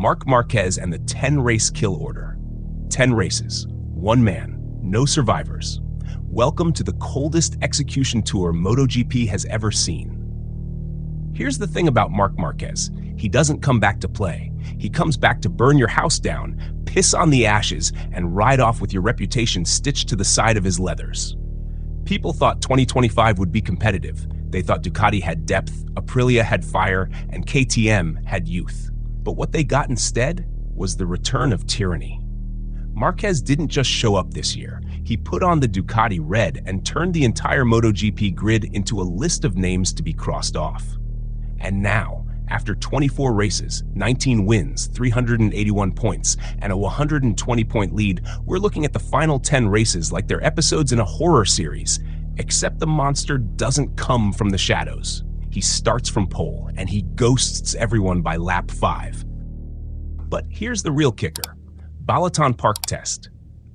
Marc Marquez and the 10-race kill order. 10 races, one man, no survivors. Welcome to the coldest execution tour MotoGP has ever seen. Here's the thing about Marc Marquez. He doesn't come back to play. He comes back to burn your house down, piss on the ashes, and ride off with your reputation stitched to the side of his leathers. People thought 2025 would be competitive. They thought Ducati had depth, Aprilia had fire, and KTM had youth. But what they got instead was the return of tyranny. Marquez didn't just show up this year. He put on the Ducati red and turned the entire MotoGP grid into a list of names to be crossed off. And now, after 24 races, 19 wins, 381 points, and a 120-point lead, we're looking at the final 10 races like they're episodes in a horror series. Except the monster doesn't come from the shadows. He starts from pole, and he ghosts everyone by lap 5. But here's the real kicker. Balaton Park test.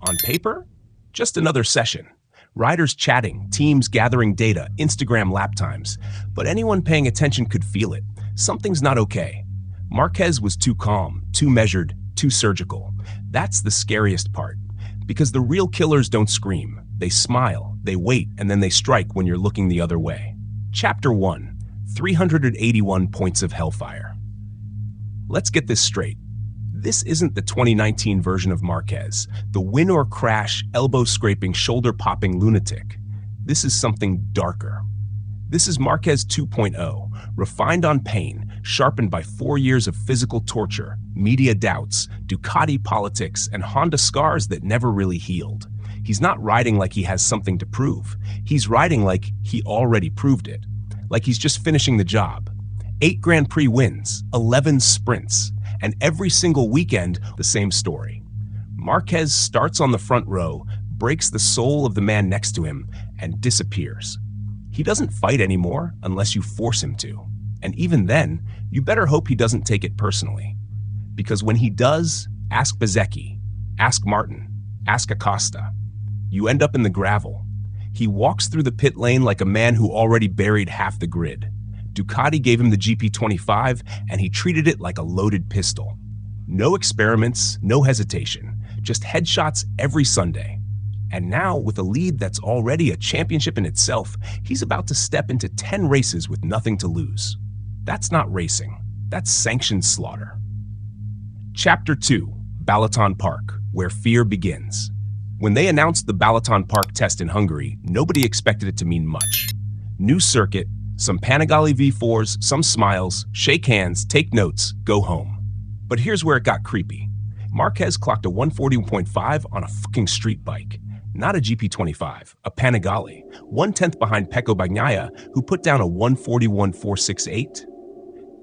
On paper, just another session. Riders chatting, teams gathering data, Instagram lap times. But anyone paying attention could feel it. Something's not okay. Marquez was too calm, too measured, too surgical. That's the scariest part. Because the real killers don't scream. They smile, they wait, and then they strike when you're looking the other way. Chapter 1. 381 points of Hellfire. Let's get this straight. This isn't the 2019 version of Marquez, the win or crash, elbow-scraping, shoulder-popping lunatic. This is something darker. This is Marquez 2.0, refined on pain, sharpened by 4 years of physical torture, media doubts, Ducati politics, and Honda scars that never really healed. He's not riding like he has something to prove. He's riding like he already proved it. Like he's just finishing the job. 8 Grand Prix wins, 11 sprints, and every single weekend, the same story. Marquez starts on the front row, breaks the soul of the man next to him, and disappears. He doesn't fight anymore unless you force him to. And even then, you better hope he doesn't take it personally. Because when he does, ask Bezzecchi, ask Martin, ask Acosta. You end up in the gravel. He walks through the pit lane like a man who already buried half the grid. Ducati gave him the GP25, and he treated it like a loaded pistol. No experiments, no hesitation, just headshots every Sunday. And now, with a lead that's already a championship in itself, he's about to step into 10 races with nothing to lose. That's not racing. That's sanctioned slaughter. Chapter 2, Balaton Park, where fear begins. When they announced the Balaton Park test in Hungary, nobody expected it to mean much. New circuit, some Panigale V4s, some smiles, shake hands, take notes, go home. But here's where it got creepy. Marquez clocked a 140.5 on a fucking street bike. Not a GP25, a Panigale, 1/10 behind Pcoagna, who put down a 141.468.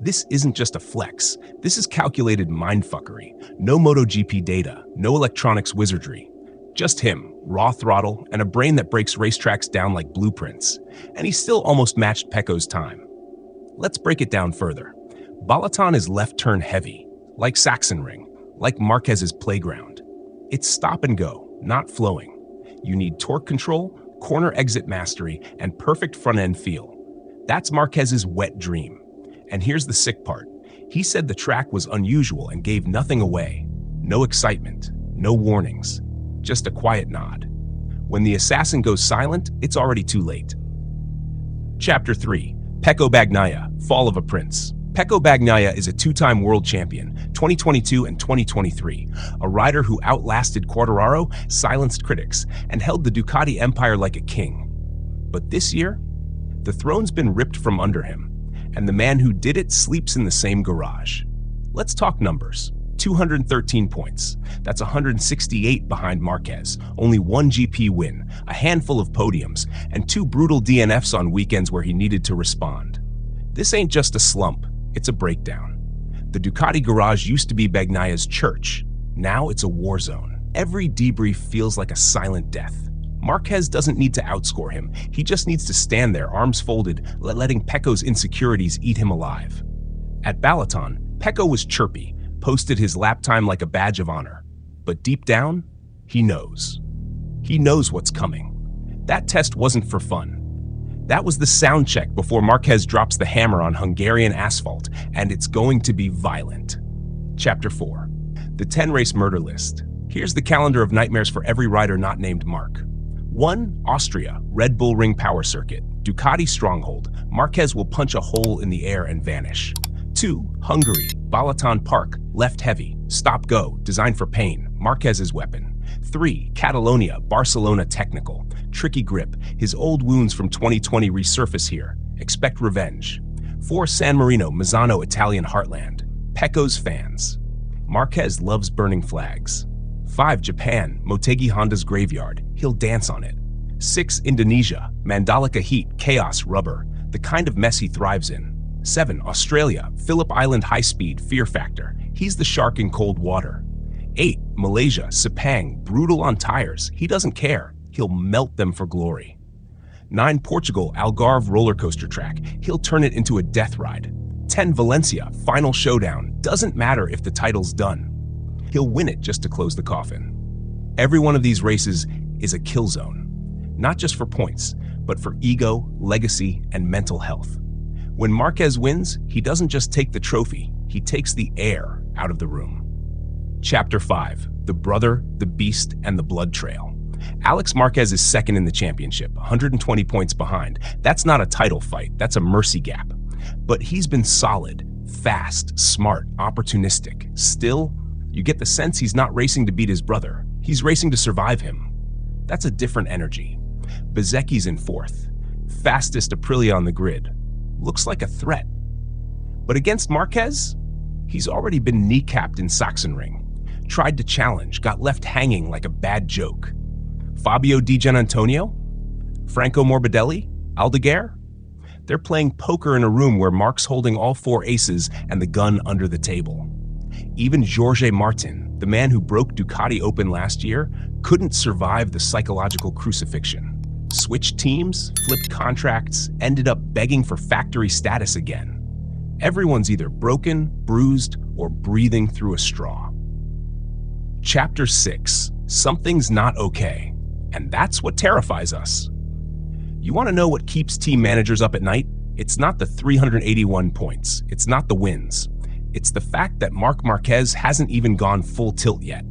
This isn't just a flex. This is calculated mindfuckery. No MotoGP data, no electronics wizardry. Just him, raw throttle, and a brain that breaks racetracks down like blueprints. And he still almost matched Pecco's time. Let's break it down further. Balaton is left turn heavy, like Sachsenring, like Marquez's playground. It's stop and go, not flowing. You need torque control, corner exit mastery, and perfect front-end feel. That's Marquez's wet dream. And here's the sick part. He said the track was unusual and gave nothing away. No excitement, no warnings. Just a quiet nod. When the assassin goes silent, it's already too late. Chapter 3, Pcoagna, Fall of a Prince. Pcoagna is a 2-time world champion, 2022 and 2023, a rider who outlasted Quartararo, silenced critics, and held the Ducati empire like a king. But this year, the throne's been ripped from under him, and the man who did it sleeps in the same garage. Let's talk numbers. 213 points. That's 168 behind Marquez, only 1 GP win, a handful of podiums, and 2 brutal DNFs on weekends where he needed to respond. This ain't just a slump, it's a breakdown. The Ducati garage used to be Bagnaya's church. Now it's a war zone. Every debrief feels like a silent death. Marquez doesn't need to outscore him. He just needs to stand there, arms folded, letting Pecco's insecurities eat him alive. At Balaton, Pecco was chirpy, posted his lap time like a badge of honor. But deep down, he knows. He knows what's coming. That test wasn't for fun. That was the sound check before Marquez drops the hammer on Hungarian asphalt, and it's going to be violent. Chapter 4. The 10-race murder list. Here's the calendar of nightmares for every rider not named Marc. 1. Austria, Red Bull Ring Power Circuit, Ducati Stronghold. Marquez will punch a hole in the air and vanish. 2. Hungary, Balaton Park, left heavy, stop-go, designed for pain, Marquez's weapon. 3. Catalonia, Barcelona Technical, tricky grip, his old wounds from 2020 resurface here, expect revenge. 4. San Marino, Mazzano Italian Heartland, Pecco's fans. Marquez loves burning flags. 5. Japan, Motegi Honda's graveyard, he'll dance on it. 6. Indonesia, Mandalika heat, chaos, rubber, the kind of mess he thrives in. 7. Australia, Phillip Island high-speed, fear factor, he's the shark in cold water. 8. Malaysia, Sepang, brutal on tires, he doesn't care, he'll melt them for glory. 9. Portugal, Algarve roller coaster track, he'll turn it into a death ride. 10. Valencia, final showdown, doesn't matter if the title's done. He'll win it just to close the coffin. Every one of these races is a kill zone, not just for points, but for ego, legacy, and mental health. When Marquez wins, he doesn't just take the trophy, he takes the air out of the room. Chapter 5. The Brother, the Beast, and the Blood Trail. Alex Marquez is second in the championship, 120 points behind. That's not a title fight, that's a mercy gap. But he's been solid, fast, smart, opportunistic. Still, you get the sense he's not racing to beat his brother. He's racing to survive him. That's a different energy. Bezecchi's in fourth. Fastest Aprilia on the grid. Looks like a threat. But against Marquez, he's already been kneecapped in Sachsenring. Tried to challenge, got left hanging like a bad joke. Fabio Di Giannantonio? Franco Morbidelli? Aldeguer? They're playing poker in a room where Marc's holding all 4 aces and the gun under the table. Even Jorge Martin, the man who broke Ducati open last year, couldn't survive the psychological crucifixion. Switched teams, flipped contracts, ended up begging for factory status again. Everyone's either broken, bruised, or breathing through a straw. Chapter 6. Something's not okay. And that's what terrifies us. You want to know what keeps team managers up at night? It's not the 381 points. It's not the wins. It's the fact that Marc Marquez hasn't even gone full tilt yet.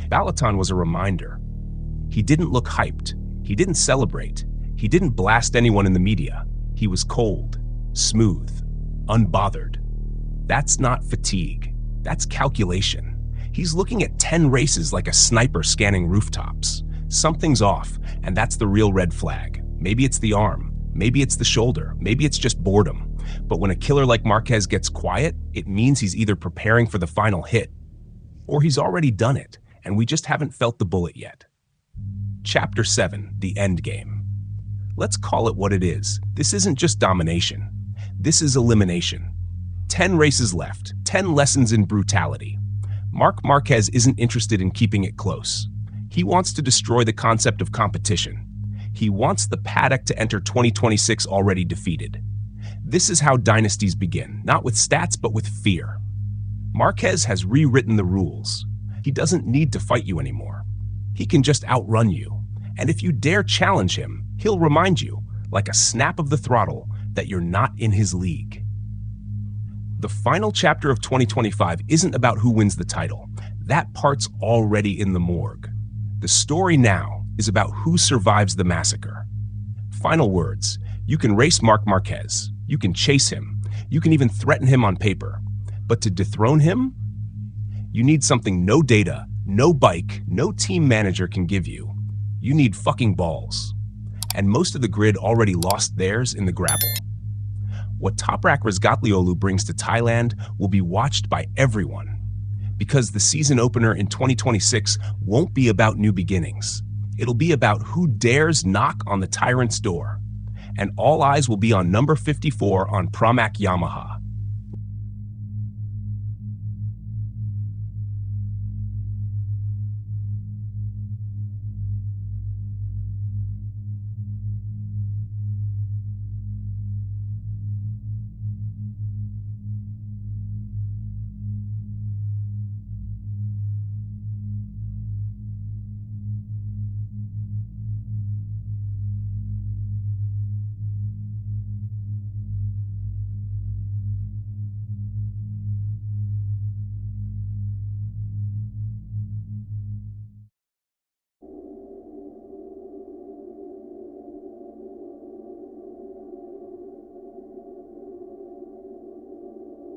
Balaton was a reminder. He didn't look hyped. He didn't celebrate. He didn't blast anyone in the media. He was cold, smooth, unbothered. That's not fatigue. That's calculation. He's looking at 10 races like a sniper scanning rooftops. Something's off, and that's the real red flag. Maybe it's the arm. Maybe it's the shoulder. Maybe it's just boredom. But when a killer like Marquez gets quiet, it means he's either preparing for the final hit, or he's already done it, and we just haven't felt the bullet yet. Chapter 7. The Endgame. Let's call it what it is. This isn't just domination. This is elimination. 10 races left, 10 lessons in brutality. Marc Marquez isn't interested in keeping it close. He wants to destroy the concept of competition. He wants the paddock to enter 2026 already defeated. This is how dynasties begin, not with stats, but with fear. Marquez has rewritten the rules. He doesn't need to fight you anymore. He can just outrun you. And if you dare challenge him, he'll remind you, like a snap of the throttle, that you're not in his league. The final chapter of 2025 isn't about who wins the title. That part's already in the morgue. The story now is about who survives the massacre. Final words. You can race Marc Marquez. You can chase him. You can even threaten him on paper. But to dethrone him, you need something no data, no bike, no team manager can give you. You need fucking balls. And most of the grid already lost theirs in the gravel. What Toprak Razgatlioglu brings to Thailand will be watched by everyone. Because the season opener in 2026 won't be about new beginnings. It'll be about who dares knock on the tyrant's door. And all eyes will be on number 54 on Pramac Yamaha.